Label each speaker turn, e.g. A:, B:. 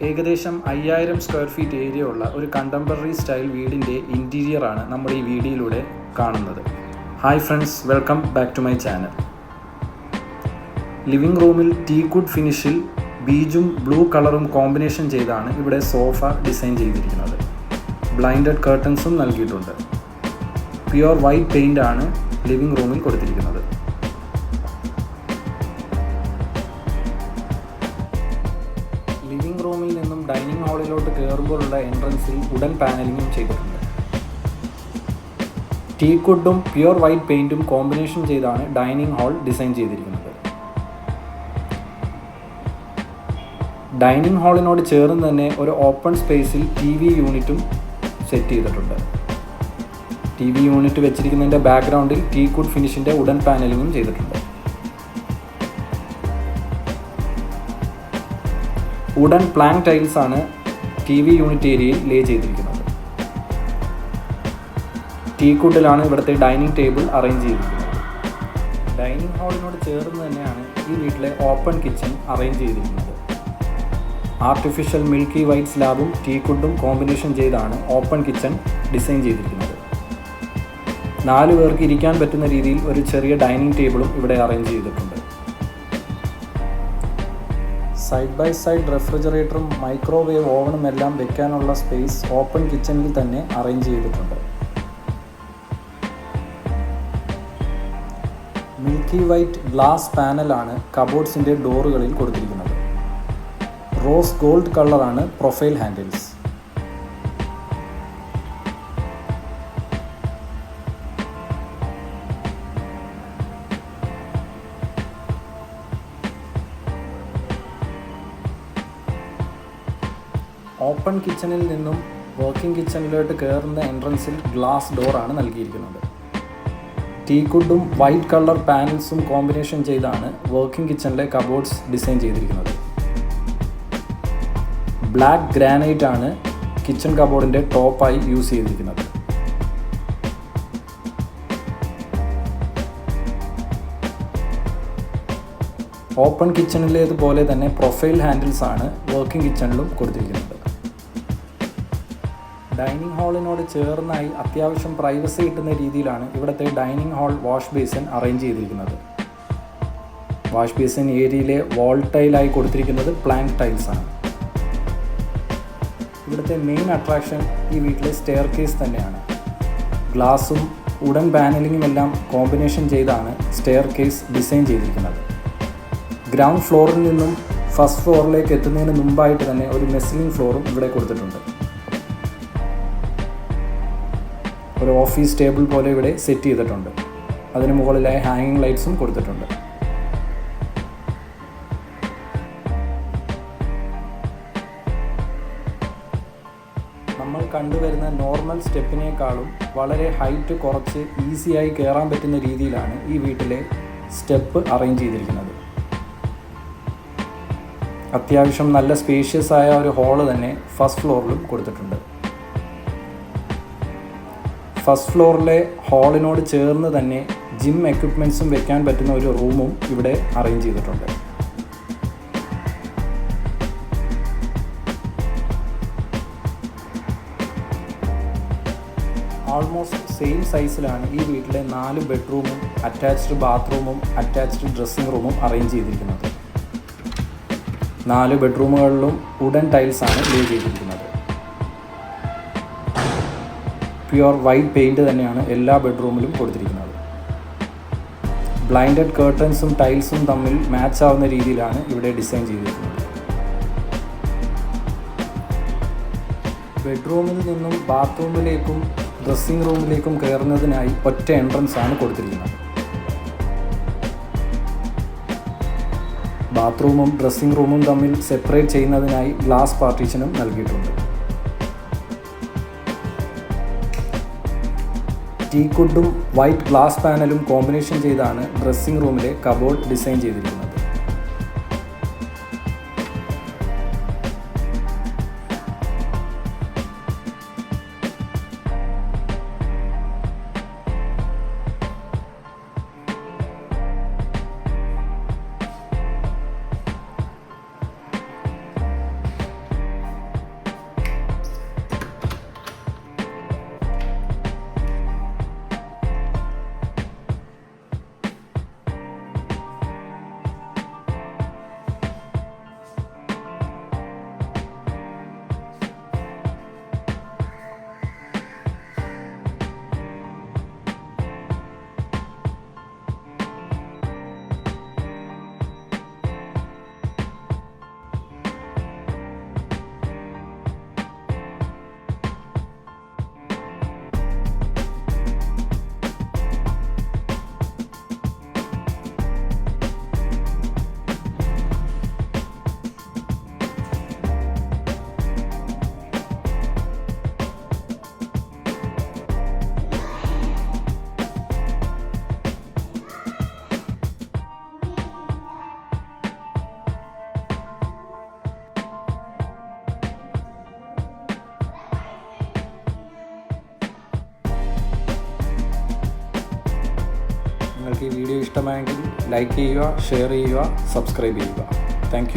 A: ഏകദേശം 5000 square feet area ഉള്ള ഒരു കണ്ടംപററി സ്റ്റൈൽ വീടിൻ്റെ ഇൻറ്റീരിയറാണ് നമ്മൾ ഈ വീഡിയോയിലൂടെ കാണുന്നത്. Hi friends, welcome back to my channel. Living റൂമിൽ ടീക്വുഡ് ഫിനിഷിൽ ബീജും ബ്ലൂ കളറും കോമ്പിനേഷൻ ചെയ്താണ് ഇവിടെ സോഫ ഡിസൈൻ ചെയ്തിരിക്കുന്നത്. ബ്ലൈൻഡഡ് കർട്ടൻസും നൽകിയിട്ടുണ്ട്. പ്യുവർ വൈറ്റ് പെയിൻ്റ് ആണ് ലിവിംഗ് റൂമിൽ കൊടുത്തിരിക്കുന്നത്. ലിവിംഗ് റൂമിൽ നിന്നും ഡൈനിങ് ഹാളിലോട്ട് കയറുമ്പോഴുള്ള എൻട്രൻസിൽ വുഡൻ പാനലിങ്ങും ചെയ്തിട്ടുണ്ട്. ടീക്വുഡും പ്യുവർ വൈറ്റ് പെയിൻറ്റും കോമ്പിനേഷൻ ചെയ്താണ് ഡൈനിങ് ഹാൾ ഡിസൈൻ ചെയ്തിരിക്കുന്നത്. ഡൈനിങ് ഹാളിനോട് ചേർന്ന് തന്നെ ഒരു ഓപ്പൺ സ്പേസിൽ TV യൂണിറ്റും സെറ്റ് ചെയ്തിട്ടുണ്ട്. TV യൂണിറ്റ് വെച്ചിരിക്കുന്നതിൻ്റെ ബാക്ക്ഗ്രൗണ്ടിൽ ടീക്വുഡ് ഫിനിഷിൻ്റെ വുഡൻ പാനലിങ്ങും ചെയ്തിട്ടുണ്ട്. വുഡൻ പ്ലാങ്ക് ടൈൽസ് ആണ് TV യൂണിറ്റ് ഏരിയയിൽ ലേ ചെയ്തിരിക്കുന്നത്. ടീക്വുഡിലാണ് ഇവിടുത്തെ ഡൈനിങ് ടേബിൾ അറേഞ്ച് ചെയ്തിരിക്കുന്നത്. ഡൈനിങ് ഹാളിനോട് ചേർന്ന് തന്നെയാണ് ഈ വീട്ടിലെ ഓപ്പൺ കിച്ചൺ അറേഞ്ച് ചെയ്തിരിക്കുന്നത്. ആർട്ടിഫിഷ്യൽ മിൽക്കി വൈറ്റ് സ്ലാബും ടീക്വുഡും കോമ്പിനേഷൻ ചെയ്താണ് ഓപ്പൺ കിച്ചൺ ഡിസൈൻ ചെയ്തിരിക്കുന്നത്. 4 പേർക്ക് ഇരിക്കാൻ പറ്റുന്ന രീതിയിൽ ഒരു ചെറിയ ഡൈനിങ് ടേബിളും ഇവിടെ അറേഞ്ച് ചെയ്തിട്ടുണ്ട്. സൈഡ് ബൈ സൈഡ് റെഫ്രിജറേറ്ററും മൈക്രോവേവ് ഓവനും എല്ലാം വെക്കാനുള്ള സ്പേസ് ഓപ്പൺ കിച്ചണിൽ തന്നെ അറേഞ്ച് ചെയ്തിട്ടുണ്ട്. മിൽക്കി വൈറ്റ് ഗ്ലാസ് പാനലാണ് കബോർഡ്സിൻ്റെ ഡോറുകളിൽ കൊടുത്തിരിക്കുന്നത്. റോസ് ഗോൾഡ് കളറാണ് പ്രൊഫൈൽ ഹാൻഡിൽസ്. ഓപ്പൺ കിച്ചണിൽ നിന്നും വർക്കിംഗ് കിച്ചണിലോട്ട് കയറുന്ന എൻട്രൻസിൽ ഗ്ലാസ് ഡോറാണ് നൽകിയിരിക്കുന്നത്. ടീക്വുഡും വൈറ്റ് കളർ പാനൽസും കോമ്പിനേഷൻ ചെയ്താണ് വർക്കിംഗ് കിച്ചണിലെ കബോർഡ്സ് ഡിസൈൻ ചെയ്തിരിക്കുന്നത്. ബ്ലാക്ക് ഗ്രാനൈറ്റ് ആണ് കിച്ചൺ കബോർഡിൻ്റെ ടോപ്പായി യൂസ് ചെയ്തിരിക്കുന്നത്. ഓപ്പൺ കിച്ചണിലേതുപോലെ തന്നെ പ്രൊഫൈൽ ഹാൻഡിൽസ് ആണ് വർക്കിംഗ് കിച്ചണിലും കൊടുത്തിരിക്കുന്നത്. ഡൈനിങ് ഹാളിനോട് ചേർന്നായി അത്യാവശ്യം പ്രൈവസി കിട്ടുന്ന രീതിയിലാണ് ഇവിടുത്തെ dining hall wash basin arrange ചെയ്തിരിക്കുന്നത്. വാഷ് ബേസിൻ ഏരിയയിലെ വാൾ ടൈലായി കൊടുത്തിരിക്കുന്നത് പ്ലാങ്ക് ടൈൽസ് ആണ്. ഇവിടുത്തെ മെയിൻ അട്രാക്ഷൻ ഈ വീട്ടിലെ സ്റ്റെയർ കേസ് തന്നെയാണ്. ഗ്ലാസും വുഡൻ പാനലിങ്ങും എല്ലാം കോമ്പിനേഷൻ ചെയ്താണ് സ്റ്റെയർ കേസ് ഡിസൈൻ ചെയ്തിരിക്കുന്നത്. ഗ്രൗണ്ട് ഫ്ലോറിൽ നിന്നും ഫസ്റ്റ് ഫ്ലോറിലേക്ക് എത്തുന്നതിന് മുമ്പായിട്ട് തന്നെ ഒരു മെസ്ലിംഗ് ഫ്ലോറും ഇവിടെ കൊടുത്തിട്ടുണ്ട്. ഒരു ഓഫീസ് ടേബിൾ പോലെ ഇവിടെ സെറ്റ് ചെയ്തിട്ടുണ്ട്. അതിന് മുകളിലായി ഹാങ്ങിങ് ലൈറ്റ്സും കൊടുത്തിട്ടുണ്ട്. നമ്മൾ കണ്ടുവരുന്ന നോർമൽ സ്റ്റെപ്പിനേക്കാളും വളരെ ഹൈറ്റ് കുറച്ച് ഈസിയായി കയറാൻ പറ്റുന്ന രീതിയിലാണ് ഈ വീട്ടിലെ സ്റ്റെപ്പ് അറേഞ്ച് ചെയ്തിരിക്കുന്നത്. അത്യാവശ്യം നല്ല സ്പേഷ്യസ് ആയ ഒരു ഹാള് തന്നെ ഫസ്റ്റ് ഫ്ലോറിലും കൊടുത്തിട്ടുണ്ട്. ഫസ്റ്റ് ഫ്ലോറിലെ ഹാളിനോട് ചേർന്ന് തന്നെ ജിം എക്വിപ്മെൻറ്റ്സും വെക്കാൻ പറ്റുന്ന ഒരു റൂമും ഇവിടെ അറേഞ്ച് ചെയ്തിട്ടുണ്ട്. ആൾമോസ്റ്റ് സെയിം സൈസിലാണ് ഈ വീട്ടിലെ 4 ബെഡ്റൂമും അറ്റാച്ച്ഡ് ബാത്റൂമും അറ്റാച്ച്ഡ് ഡ്രസ്സിംഗ് റൂമും അറേഞ്ച് ചെയ്തിരിക്കുന്നത്. 4 ബെഡ്റൂമുകളിലും വുഡൻ ടൈൽസാണ് ലേ ചെയ്തിരിക്കുന്നത്. പ്യുവർ വൈറ്റ് പെയിൻറ്റ് തന്നെയാണ് എല്ലാ ബെഡ്റൂമിലും കൊടുത്തിരിക്കുന്നത്. ബ്ലൈൻഡഡ് കർട്ടൻസും ടൈൽസും തമ്മിൽ മാച്ച് ആവുന്ന രീതിയിലാണ് ഇവിടെ ഡിസൈൻ ചെയ്തിരിക്കുന്നത്. ബെഡ്റൂമിൽ നിന്നും ബാത്റൂമിലേക്കും ഡ്രസ്സിംഗ് റൂമിലേക്കും കയറുന്നതിനായി ഒറ്റ എൻട്രൻസ് ആണ് കൊടുത്തിരിക്കുന്നത്. ബാത്റൂമും ഡ്രസ്സിംഗ് റൂമും തമ്മിൽ സെപ്പറേറ്റ് ചെയ്യുന്നതിനായി ഗ്ലാസ് പാർട്ടീഷനും നൽകിയിട്ടുണ്ട്. ടീക്വുഡും വൈറ്റ് ഗ്ലാസ് പാനലും കോമ്പിനേഷൻ ചെയ്താണ് ഡ്രസ്സിംഗ് റൂമിലെ കബോർഡ് ഡിസൈൻ ചെയ്തിരിക്കുന്നത്. നിങ്ങൾക്ക് ഈ വീഡിയോ ഇഷ്ടമായെങ്കിൽ ലൈക്ക് ചെയ്യുക, ഷെയർ ചെയ്യുക, സബ്സ്ക്രൈബ് ചെയ്യുക. താങ്ക്